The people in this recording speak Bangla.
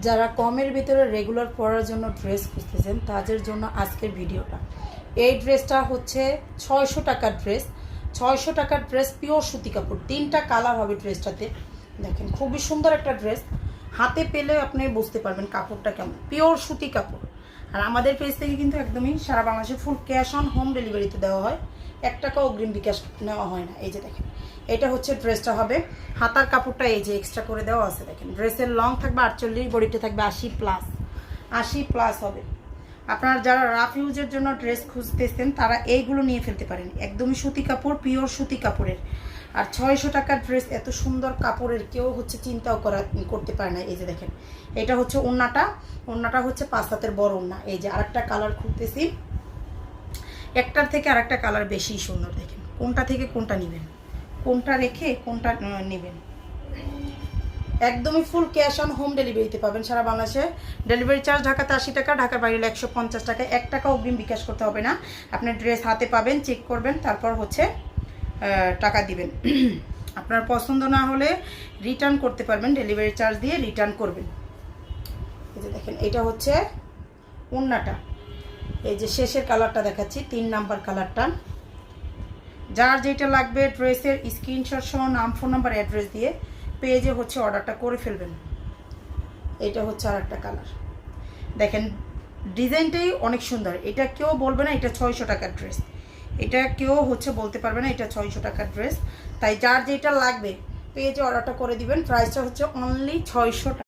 যারা কমের ভিতরে রেগুলার পরার জন্য ড্রেস খুঁজতেছেন তাদের জন্য আজকের ভিডিওটা। এই ড্রেসটা হচ্ছে 600 টাকার ড্রেস। 600 টাকার ড্রেস, পিওর সুতি কাপড়, 3টা কালার হবে ড্রেসটাতে। দেখেন খুবই সুন্দর একটা ড্রেস, হাতে পেলে আপনি বুঝতে পারবেন কাপড়টা কেমন, পিওর সুতি কাপড়। আর আমাদের পেজ থেকে কিন্তু একদমই সারা বাংলাদেশে ফুল ক্যাশ অন হোম ডেলিভারিতে দেওয়া হয়, 1 টাকা অগ্রিম বিকাশ নেওয়া হয় না। এই যে দেখেন, এটা হচ্ছে ড্রেসটা হবে। হাতার কাপড়টা এই যে এক্সট্রা করে দেওয়া আছে। দেখেন ড্রেসের লং থাকবে 48, বডিতে থাকবে 80+। 80+ হবে। আপনারা যারা রাফ ইউজের জন্য ড্রেস খুঁজতেছেন তারা এইগুলো নিয়ে ফেলতে পারেন, একদমই সুতি কাপড়, পিওর সুতি কাপড়ের। আর 600 টাকার ড্রেস এত সুন্দর কাপড়ের কেউ হচ্ছে চিন্তাও করতে পারে না। এই যে দেখেন, এটা হচ্ছে ওড়নাটা। ওড়নাটা হচ্ছে 5 হাতের বড় ওড়না। এই যে আরেকটা কালার খুলতেছি, একটার থেকে আরেকটা কালার বেশি সুন্দর। দেখেন কোনটা থেকে কোনটা নেবেন, কোনটা রেখে কোনটা নেবেন। একদমই ফুল ক্যাশ অন হোম ডেলিভারিতে পাবেন সারা বাংলাদেশে। ডেলিভারি চার্জ ঢাকাতে 80 টাকা, ঢাকার বাইরে 150 টাকা। 1 টাকা অগ্রিম বিকাশ করতে হবে না। আপনি ড্রেস হাতে পাবেন, চেক করবেন, তারপর হচ্ছে টাকা দিবেন। আপনার পছন্দ না হলে রিটার্ন করতে পারবেন, ডেলিভারি চার্জ দিয়ে রিটার্ন করবেন। এই যে দেখেন, এটা হচ্ছে ওড়নাটা। এই যে শেষের কালারটা দেখাচ্ছি, 3 নাম্বার কালারটা। যার যেটা লাগবে ড্রেসের স্ক্রিনশট সহ নাম, ফোন নাম্বার, অ্যাড্রেস দিয়ে পেজে হচ্ছে অর্ডারটা করে ফেলবেন। এটা হচ্ছে আর একটা কালার। দেখেন ডিজাইনটাই অনেক সুন্দর। এটা কেউ বলবে না এটা 600 টাকার ড্রেস, এটা কেউ হচ্ছে বলতে পারবে না এটা 600 টাকার ড্রেস। তাই যার যেটা লাগবে পেজে অর্ডারটা করে দিবেন। প্রাইসটা হচ্ছে অনলি 600 টাকা।